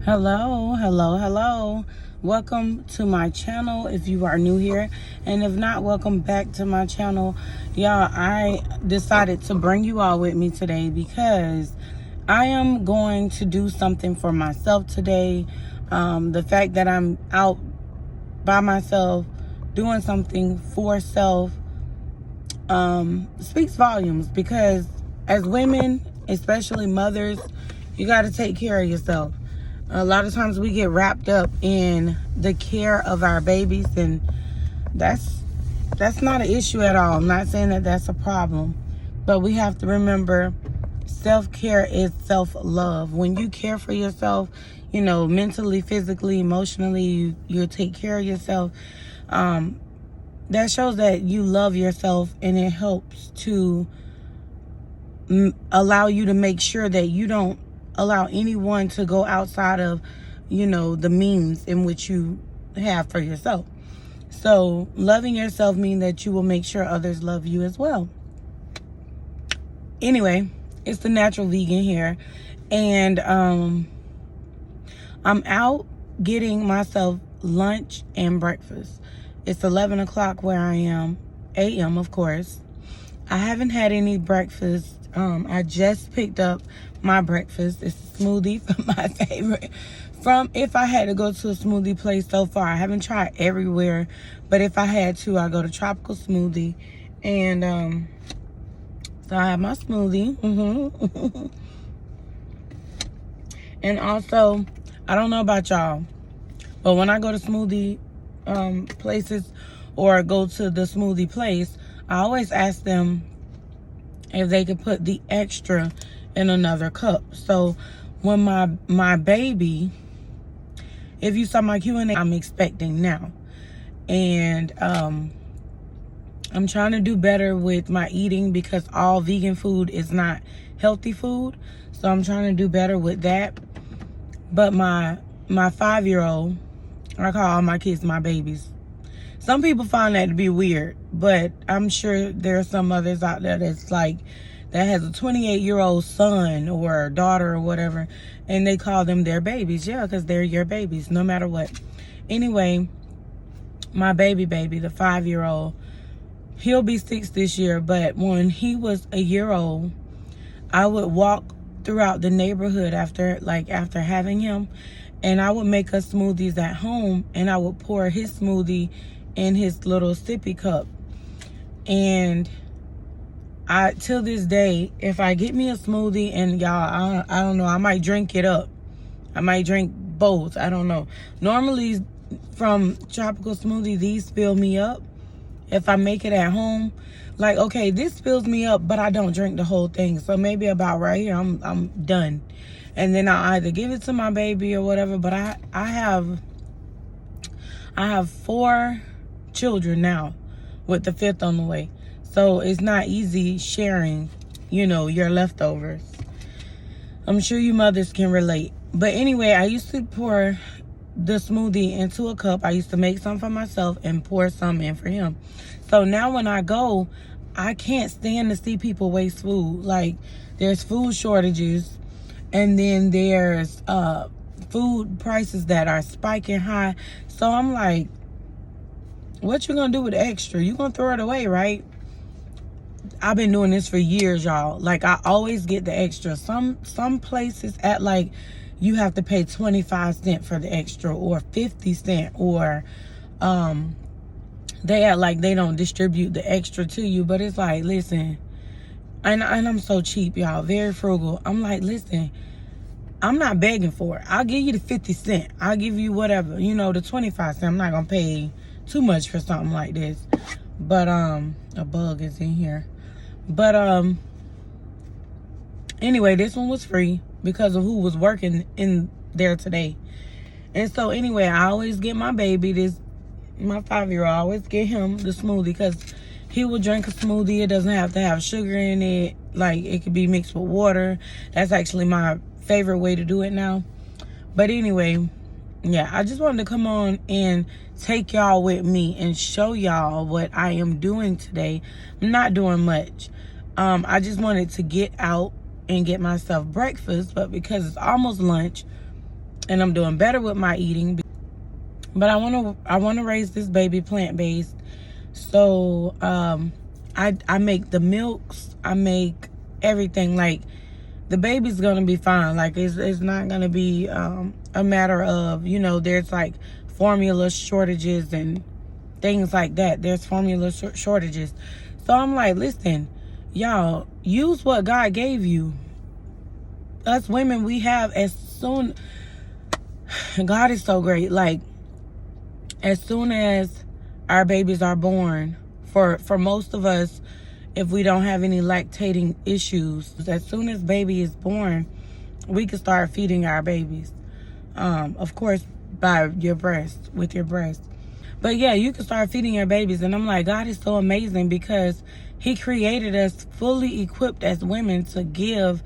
Hello, hello, hello. Welcome to my channel if you are new here. And if not, welcome back to my channel. Y'all, I decided to bring you all with me today because I am going to do something for myself today. The fact that I'm out by myself doing something for self speaks volumes, because as women, especially mothers, you got to take care of yourself. A lot of times we get wrapped up in the care of our babies, and that's not an issue at all. I'm not saying that that's a problem, but we have to remember self-care is self-love. When you care for yourself, mentally, physically, emotionally, you take care of yourself. That shows that you love yourself, and it helps to allow you to make sure that you don't allow anyone to go outside of, the means in which you have for yourself. So loving yourself means that you will make sure others love you as well. Anyway, it's the Natural Vegan here, and I'm out getting myself lunch and breakfast. It's 11 o'clock where I am, a.m. of course. I haven't had any breakfast. I just picked up my breakfast. It's a smoothie from my favorite. If I had to go to a smoothie place so far, I haven't tried everywhere, but if I had to, I go to Tropical Smoothie. And so I have my smoothie. And also, I don't know about y'all, but when I go to smoothie places or go to the smoothie place, I always ask them if they could put the extra in another cup. So when my baby, if you saw my Q&A, I'm expecting now. And I'm trying to do better with my eating, because all vegan food is not healthy food. So I'm trying to do better with that. But my 5-year-old, I call all my kids my babies. Some people find that to be weird, but I'm sure there are some others out there that's like, that has a 28-year-old son or daughter or whatever, and they call them their babies. Yeah, because they're your babies, no matter what. Anyway, my baby, the 5-year-old, he'll be 6 this year, but when he was a year old, I would walk throughout the neighborhood after having him, and I would make us smoothies at home, and I would pour his smoothie in his little sippy cup. And till this day, if I get me a smoothie, and y'all, I don't know, I might drink it up. I might drink both. I don't know. Normally from Tropical Smoothie, these fill me up. If I make it at home, like, okay, this fills me up, but I don't drink the whole thing. So maybe about right here, I'm done. And then I either give it to my baby or whatever. But I have 4 children now, with the 5th on the way. So it's not easy sharing, your leftovers. I'm sure you mothers can relate. But anyway, I used to pour the smoothie into a cup. I used to make some for myself and pour some in for him. So now when I go, I can't stand to see people waste food. Like, there's food shortages, and then there's food prices that are spiking high. So I'm like, what you gonna do with the extra? You gonna throw it away, right? I've been doing this for years, y'all. Like, I always get the extra. Some places at, like, you have to pay 25 cents for the extra, or 50 cents, or they act like they don't distribute the extra to you. But it's like, listen, and I'm so cheap, y'all, very frugal. I'm like, listen, I'm not begging for it. I'll give you the 50 cents. I'll give you whatever, the 25 cents. I'm not gonna pay too much for something like this. But a bug is in here. But anyway, this one was free because of who was working in there today. And so anyway, I always get my baby my 5-year-old, I always get him the smoothie, because he will drink a smoothie. It doesn't have to have sugar in it. Like, it could be mixed with water. That's actually my favorite way to do it now. But anyway, yeah, I just wanted to come on and take y'all with me and show y'all what I am doing today. I'm not doing much. I just wanted to get out and get myself breakfast, but because it's almost lunch, and I'm doing better with my eating. But I want to raise this baby plant-based. So I make the milks, I make everything. Like, the baby's gonna be fine. Like, it's not gonna be a matter of, you know, there's like formula shortages and things like that. There's formula shortages. So I'm like, listen, y'all, use what God gave you. Us women, we have as soon, God is so great. Like, as soon as our babies are born, for most of us, if we don't have any lactating issues, as soon as baby is born, we can start feeding our babies. Of course, by your breast, with your breast. But yeah, you can start feeding your babies. And I'm like, God is so amazing, because he created us fully equipped as women to give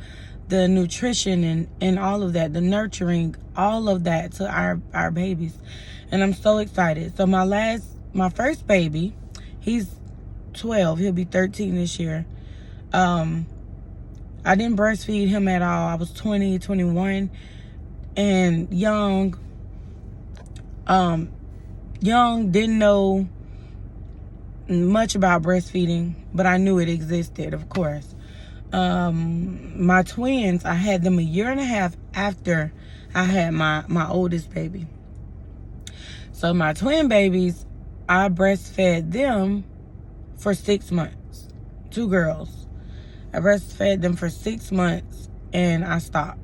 the nutrition and all of that, the nurturing, all of that to our babies. And I'm so excited. So my first baby, he's 12. He'll be 13 this year. I didn't breastfeed him at all. I was 20, 21, and young, didn't know much about breastfeeding, but I knew it existed, of course. My twins, I had them a year and a half after I had my oldest baby. So my twin babies, I breastfed them for 6 months. 2 girls. I breastfed them for 6 months and I stopped.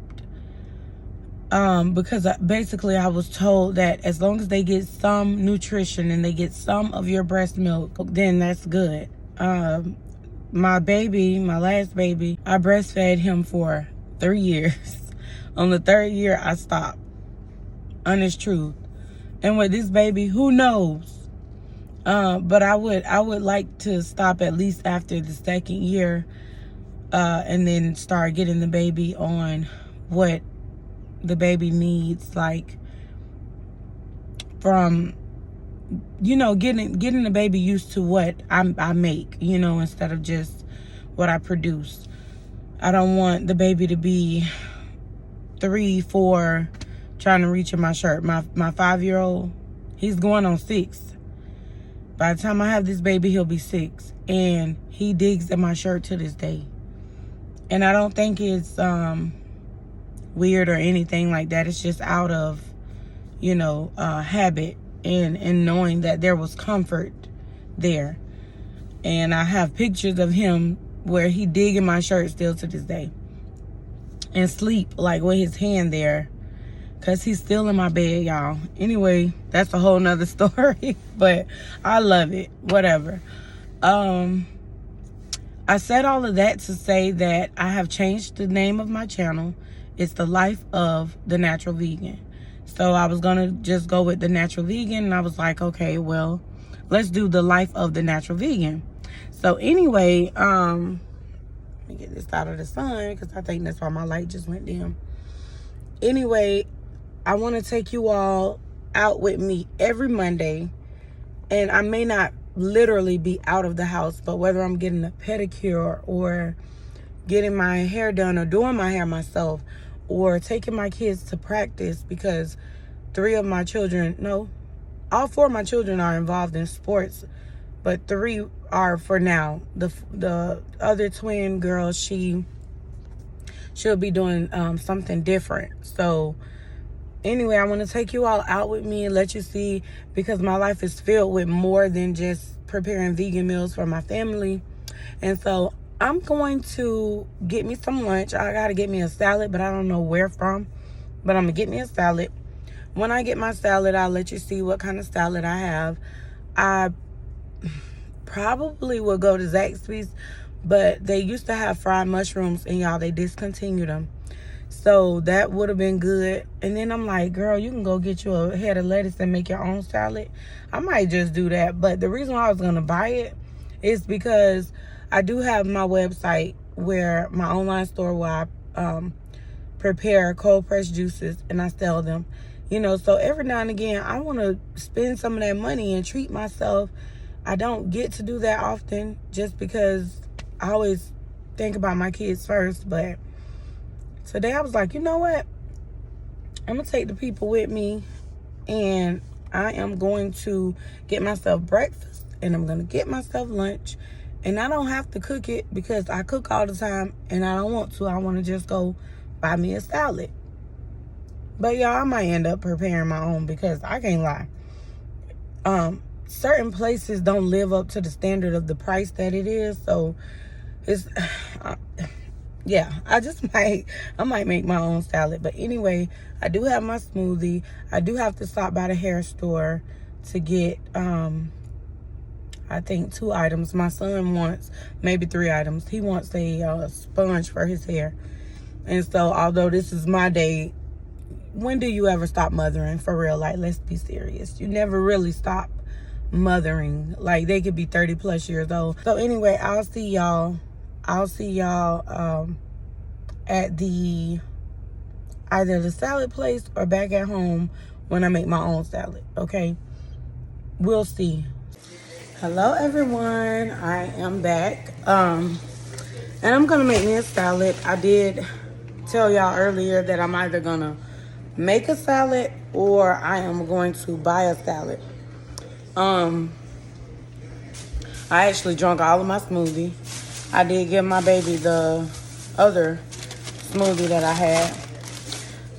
Because basically I was told that as long as they get some nutrition and they get some of your breast milk, then that's good. My baby, my last baby, I breastfed him for 3 years. On the 3rd year, I stopped. Honest truth. And with this baby, who knows? But I would like to stop at least after the 2nd year, and then start getting the baby on what the baby needs, like from, you know, getting the baby used to what I make, you know, instead of just what I produce. I don't want the baby to be 3, 4 trying to reach in my shirt. My 5-year-old, he's going on 6. By the time I have this baby, he'll be 6, and he digs in my shirt to this day. And I don't think it's weird or anything like that. It's just out of, you know, habit and knowing that there was comfort there. And I have pictures of him where he dig in my shirt still to this day, and sleep like with his hand there, because he's still in my bed, y'all. Anyway, that's a whole nother story, but I love it. Whatever. I said all of that to say that I have changed the name of my channel. It's The Life of the Natural Vegan. So I was going to just go with The Natural Vegan, and I was like, okay, well, let's do The Life of the Natural Vegan. So anyway, let me get this out of the sun, because I think that's why my light just went dim. Anyway, I want to take you all out with me every Monday, and I may not literally be out of the house, but whether I'm getting a pedicure or getting my hair done or doing my hair myself or taking my kids to practice, because all 4 of my children are involved in sports, but 3 are for now. The other twin girl, she'll be doing something different. So anyway, I want to take you all out with me and let you see, because my life is filled with more than just preparing vegan meals for my family. And so I'm going to get me some lunch. I got to get me a salad, but I don't know where from. But I'm going to get me a salad. When I get my salad, I'll let you see what kind of salad I have. I probably will go to Zaxby's, but they used to have fried mushrooms, and y'all, they discontinued them. So that would have been good. And then I'm like, girl, you can go get you a head of lettuce and make your own salad. I might just do that. But the reason why I was going to buy it is because I do have my website, where my online store, where I prepare cold pressed juices and I sell them. You know, so every now and again, I want to spend some of that money and treat myself. I don't get to do that often, just because I always think about my kids first. But today I was like, you know what? I'm gonna take the people with me, and I am going to get myself breakfast, and I'm gonna get myself lunch, and I don't have to cook it because I cook all the time, and I don't want to. I want to just go buy me a salad. But y'all, I might end up preparing my own because I can't lie. Certain places don't live up to the standard of the price that it is, so it's yeah, I might make my own salad. But anyway, I do have my smoothie. I do have to stop by the hair store to get I think 2 items. My son wants maybe 3 items. He wants a sponge for his hair. And so although this is my day, when do you ever stop mothering? For real, like, let's be serious. You never really stop mothering. Like, they could be 30 plus years old. So anyway, I'll see y'all at the either the salad place or back at home when I make my own salad. Okay, we'll see. Hello everyone, I am back, and I'm gonna make me a salad. I did tell y'all earlier that I'm either gonna make a salad or I am going to buy a salad. I actually drank all of my smoothie. I did give my baby the other smoothie that I had.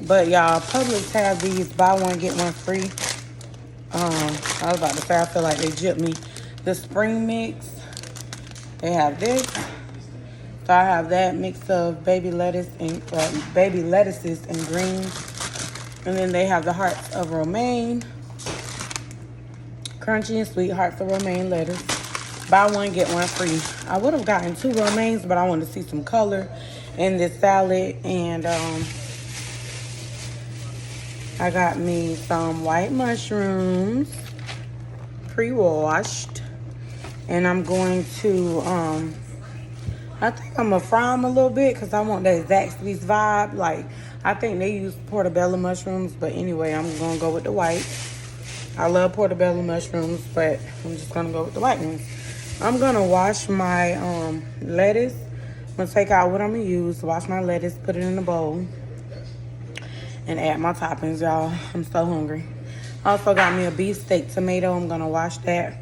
But y'all, Publix have these buy one, get one free. I was about to say, I feel like they gypped me. The spring mix, they have this. So I have that mix of baby lettuces and greens. And then they have the hearts of romaine. Crunchy and sweet hearts of romaine lettuce. Buy one, get one free. I would have gotten 2 romaines, but I wanted to see some color in this salad. And I got me some white mushrooms, pre-washed. And I'm going to, I think I'm going to fry them a little bit because I want that Zaxby's vibe. Like, I think they use portobello mushrooms, but anyway, I'm going to go with the white. I love portobello mushrooms, but I'm just going to go with the white ones. I'm going to wash my lettuce. I'm going to take out what I'm going to use, wash my lettuce, put it in a bowl, and add my toppings, y'all. I'm so hungry. I also got me a beefsteak tomato. I'm going to wash that.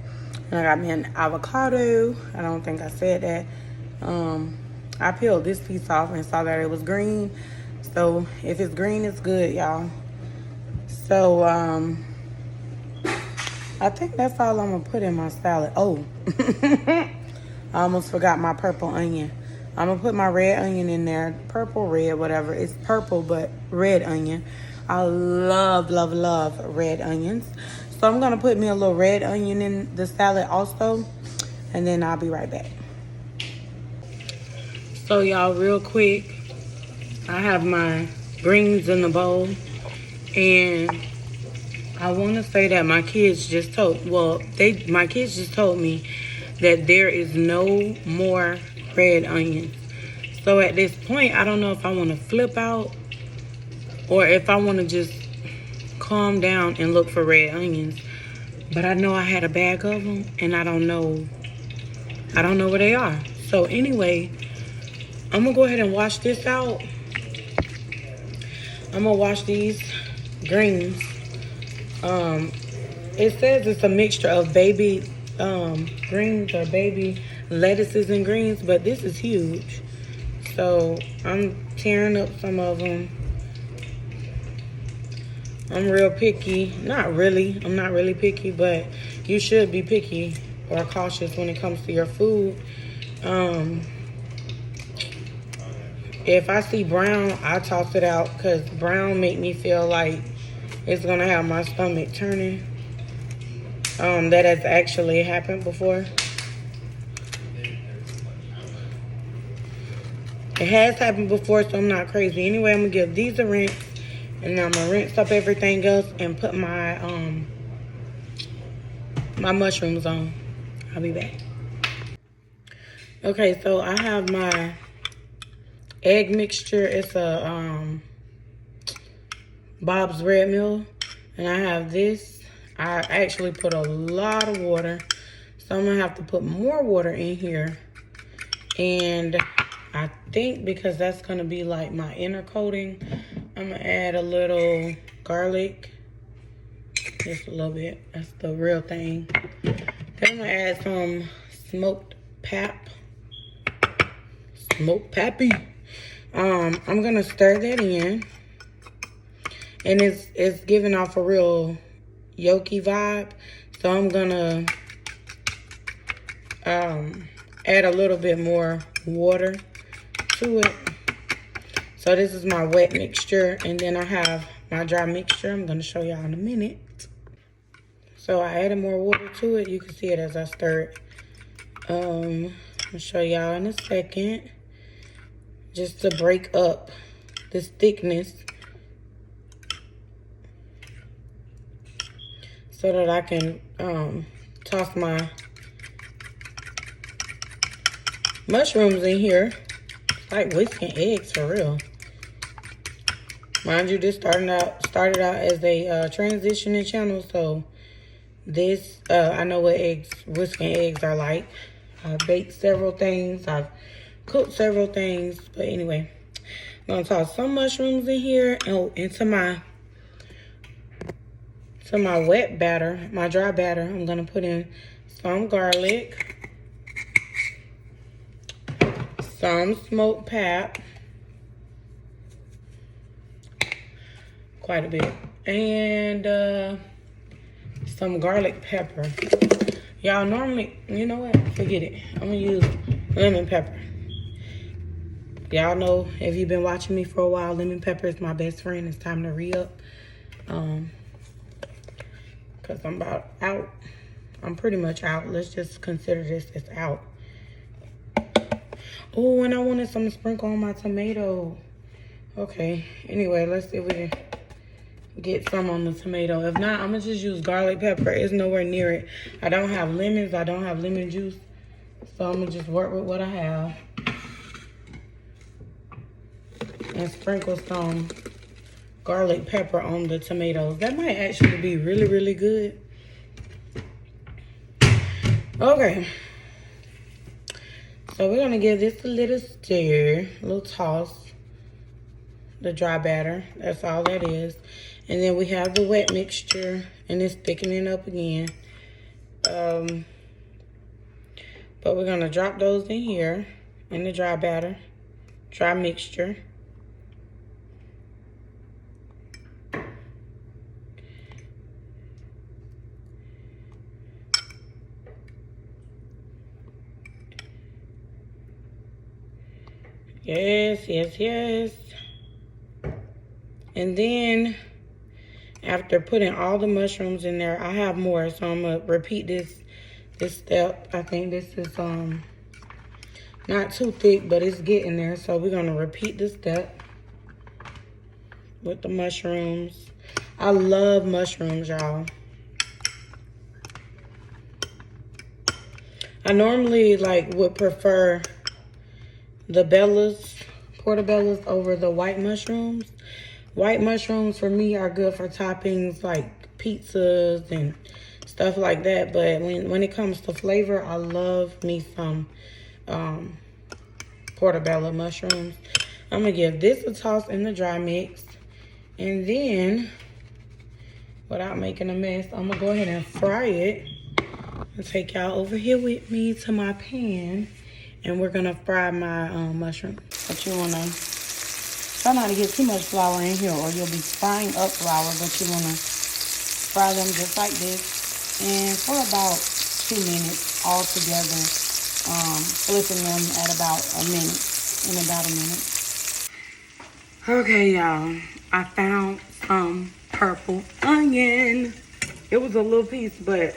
And I got me an avocado. I don't think I said that. I peeled this piece off and saw that it was green. So if it's green, it's good, y'all. So, I think that's all I'm gonna put in my salad. Oh, I almost forgot my purple onion. I'm gonna put my red onion in there. Purple, red, whatever. It's purple, but red onion. I love, love, love red onions. So I'm gonna put me a little red onion in the salad also. And then I'll be right back. So y'all, real quick, I have my greens in the bowl. And I want to say that my kids just told me that there is no more red onions. So at this point, I don't know if I want to flip out or if I want to just calm down and look for red onions. But I know I had a bag of them, and I don't know where they are. So anyway, I'm gonna go ahead and wash this out. I'm gonna wash these greens. It says it's a mixture of baby greens or baby lettuces and greens, but this is huge. So I'm tearing up some of them. I'm real picky. Not really. I'm not really picky, but you should be picky or cautious when it comes to your food. If I see brown, I toss it out because brown make me feel like it's gonna have my stomach turning. That has actually happened before. It has happened before, so I'm not crazy. Anyway, I'm gonna give these a rinse, and I'm gonna rinse up everything else and put my my mushrooms on. I'll be back. Okay, so I have my egg mixture. It's a Bob's Red Mill, and I have this. I actually put a lot of water, so I'm gonna have to put more water in here. And I think because that's gonna be like my inner coating, I'm gonna add a little garlic. Just a little bit. That's the real thing. Then I'm gonna add some smoked pap. Smoked pappy. I'm gonna stir that in. And it's giving off a real yolky vibe. So I'm gonna add a little bit more water to it. So this is my wet mixture, and then I have my dry mixture. I'm gonna show y'all in a minute. So I added more water to it. You can see it as I stir it. I'll show y'all in a second. Just to break up this thickness, so that I can toss my mushrooms in here. It's like whisking eggs for real. Mind you, this started out as a transitioning channel, so this I know what whisking eggs are like. I've baked several things. I've cooked several things, but anyway, I'm gonna toss some mushrooms in here. Oh, into my wet batter, my dry batter, I'm gonna put in some garlic, some smoked pap, quite a bit, and some garlic pepper. Y'all normally, you know what? Forget it. I'm gonna use lemon pepper. Y'all know, if you've been watching me for a while, lemon pepper is my best friend. It's time to re-up. Because I'm about out. I'm pretty much out. Let's just consider this as out. Oh, and I wanted some to sprinkle on my tomato. Okay. Anyway, let's see if we can get some on the tomato. If not, I'm going to just use garlic pepper. It's nowhere near it. I don't have lemons. I don't have lemon juice. So I'm going to just work with what I have. And sprinkle some garlic pepper on the tomatoes. That might actually be really, really good. Okay. So we're gonna give this a little stir, a little toss. The dry batter, that's all that is. And then we have the wet mixture, and it's thickening up again. But we're gonna drop those in here, in the dry batter, dry mixture. Yes, yes, yes. And then after putting all the mushrooms in there, I have more, so I'm gonna repeat this step. I think this is not too thick, but it's getting there. So we're gonna repeat this step with the mushrooms. I love mushrooms, y'all. I normally would prefer the bellas, portobellas, over the white mushrooms. White mushrooms for me are good for toppings like pizzas and stuff like that. But when it comes to flavor, I love me some portobello mushrooms. I'm gonna give this a toss in the dry mix, and then without making a mess, I'm gonna go ahead and fry it. I'll take y'all over here with me to my pan. And we're gonna fry my mushroom. But you wanna try not to get too much flour in here, or you'll be frying up flour. But you wanna fry them just like this, and for about 2 minutes all together, flipping them at about a minute, in about a minute. Okay, y'all, I found some purple onion. It was a little piece, but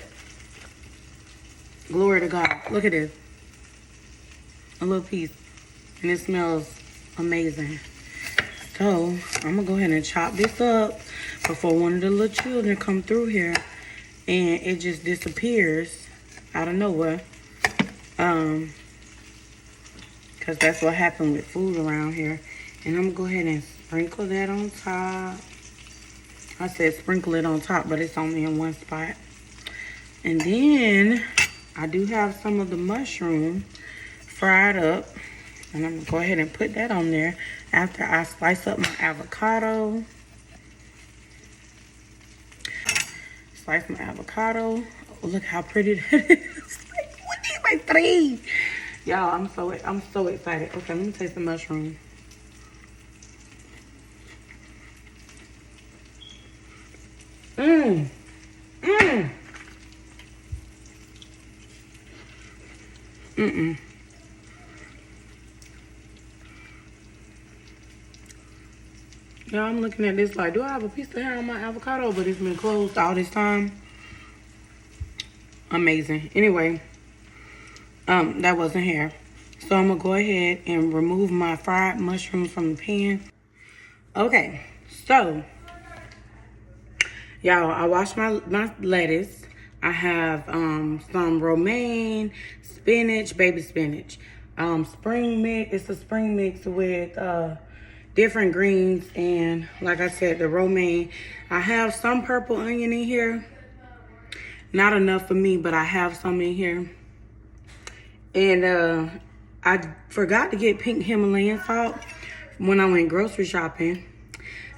glory to God. Look at this. A little piece, and it smells amazing. So I'm gonna go ahead and chop this up before one of the little children come through here and it just disappears out of nowhere. Because that's what happened with food around here. And I'm gonna go ahead and sprinkle that on top. I said sprinkle it on top, but it's only in one spot. And then I do have some of the mushroom fried up. And I'm gonna go ahead and put that on there after I slice up my avocado. Slice my avocado. Oh, look how pretty that is. What is my three? Y'all, I'm so excited. Okay, let me taste the mushroom. Mmm. Mmm. Mm-mm. Y'all, I'm looking at this like, do I have a piece of hair on my avocado? But it's been closed all this time. Amazing. Anyway, that wasn't hair. So I'm gonna go ahead and remove my fried mushrooms from the pan. Okay, so y'all, I washed my lettuce. I have some romaine, spinach, baby spinach, spring mix. It's a spring mix with different greens, and like I said, the romaine. I have some purple onion in here. Not enough for me, but I have some in here. And I forgot to get pink Himalayan salt when I went grocery shopping.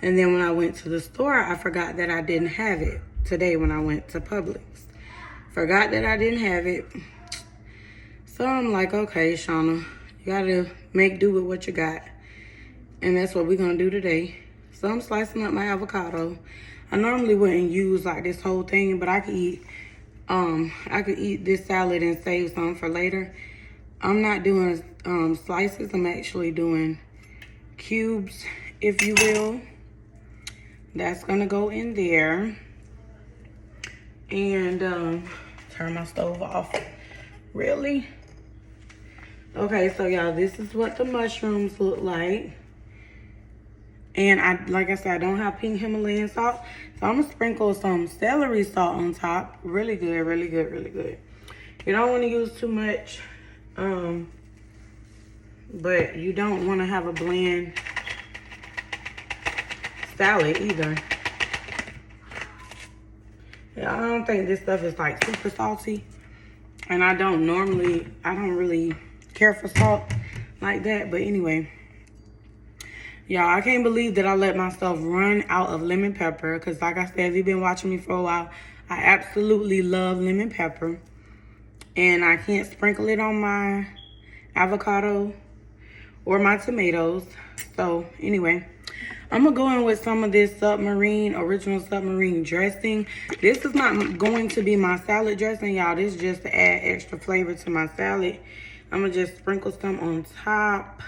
And then when I went to the store, I forgot that I didn't have it today when I went to Publix. Forgot that I didn't have it. So I'm like, okay, Shauna, you gotta make do with what you got. And that's what we're gonna do today. So I'm slicing up my avocado. I normally wouldn't use like this whole thing, but I could eat this salad and save some for later. I'm not doing slices. I'm actually doing cubes, if you will. That's gonna go in there. And turn my stove off. Really? Okay, so y'all, this is what the mushrooms look like. And like I said, I don't have pink Himalayan salt. So I'm gonna sprinkle some celery salt on top. Really good, really good, really good. You don't wanna use too much, but you don't wanna have a bland salad either. Yeah, I don't think this stuff is like super salty. And I don't really care for salt like that. But anyway, y'all, I can't believe that I let myself run out of lemon pepper. Because like I said, if you've been watching me for a while, I absolutely love lemon pepper. And I can't sprinkle it on my avocado or my tomatoes. So anyway, I'm gonna go in with some of this original submarine dressing. This is not going to be my salad dressing, y'all. This is just to add extra flavor to my salad. I'm gonna just sprinkle some on top.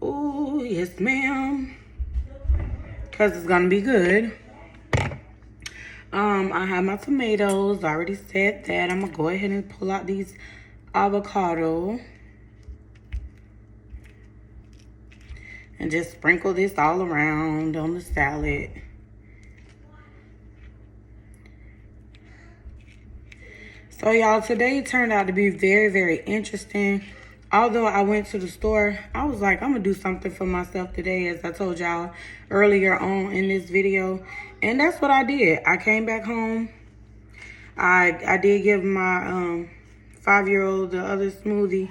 Oh, yes, ma'am. Because it's gonna be good. I have my tomatoes. I already said that. I'm gonna go ahead and pull out these avocado. And just sprinkle this all around on the salad. So y'all, today turned out to be very, very interesting. Although I went to the store, I was like, I'm gonna do something for myself today, as I told y'all earlier on in this video. And that's what I did. I came back home. I did give my 5-year-old the other smoothie.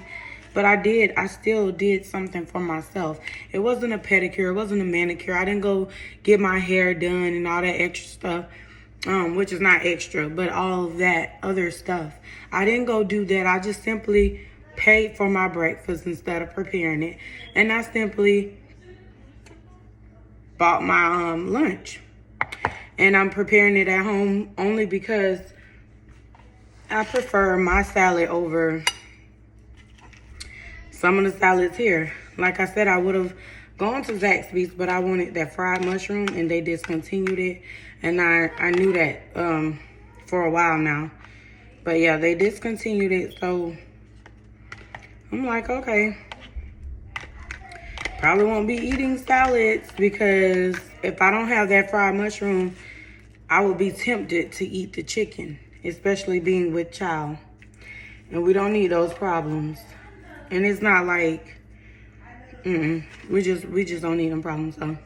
But I still did something for myself. It wasn't a pedicure, it wasn't a manicure. I didn't go get my hair done and all that extra stuff, which is not extra, but all of that other stuff. I didn't go do that. I just simply paid for my breakfast instead of preparing it. And I simply bought my lunch. And I'm preparing it at home only because I prefer my salad over some of the salads here. Like I said, I would have gone to Zaxby's, but I wanted that fried mushroom and they discontinued it. And I knew that for a while now. But yeah, they discontinued it. So I'm like, okay. Probably won't be eating salads because if I don't have that fried mushroom, I will be tempted to eat the chicken, especially being with child. And we don't need those problems. And it's not like, we just don't need them problems, so.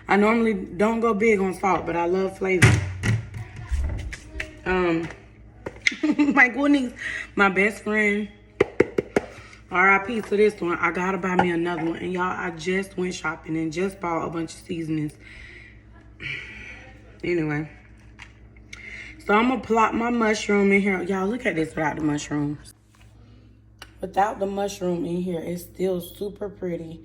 I normally don't go big on salt, but I love flavor. My My best friend, RIP to this one, I gotta buy me another one. And y'all, I just went shopping and just bought a bunch of seasonings. Anyway. So I'm gonna plop my mushroom in here. Y'all, look at this without the mushrooms. Without the mushroom in here, it's still super pretty.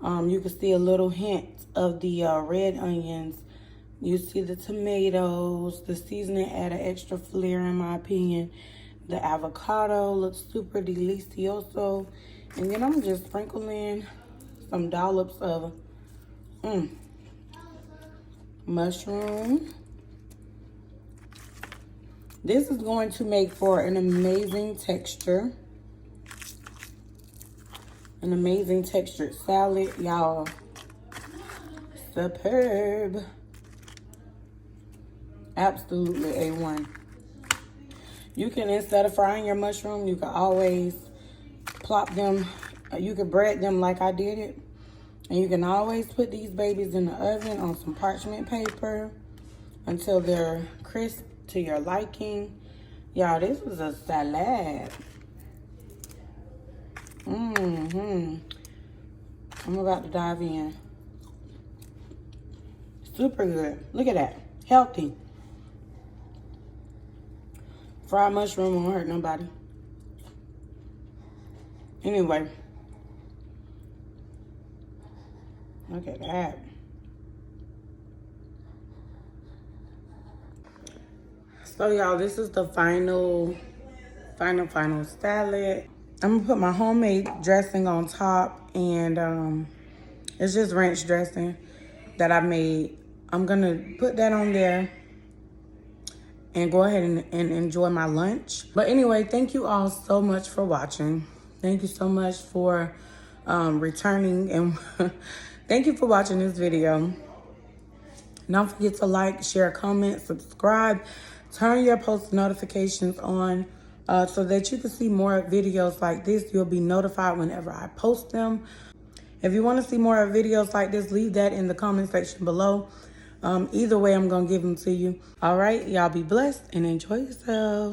You can see a little hint of the red onions. You see the tomatoes. The seasoning add an extra flair in my opinion. The avocado looks super delicioso. And then I'm just sprinkling some dollops of mushroom. This is going to make for an amazing texture. An amazing textured salad, y'all. Superb. Absolutely A1. You can, instead of frying your mushroom, you can always plop them. You can bread them like I did it. And you can always put these babies in the oven on some parchment paper until they're crisp to your liking. Y'all, this is a salad. I'm about to dive in. Super good. Look at that. Healthy. Fried mushroom won't hurt nobody. Anyway. Look at that. So y'all, this is the final salad. I'm gonna put my homemade dressing on top, and it's just ranch dressing that I made. I'm gonna put that on there and go ahead and enjoy my lunch. But anyway, thank you all so much for watching. Thank you so much for returning, and thank you for watching this video. Don't forget to like, share, comment, subscribe, turn your post notifications on so that you can see more videos like this. You'll be notified whenever I post them. If you want to see more videos like this, leave that in the comment section below. Either way, I'm going to give them to you. All right, y'all be blessed and enjoy yourselves.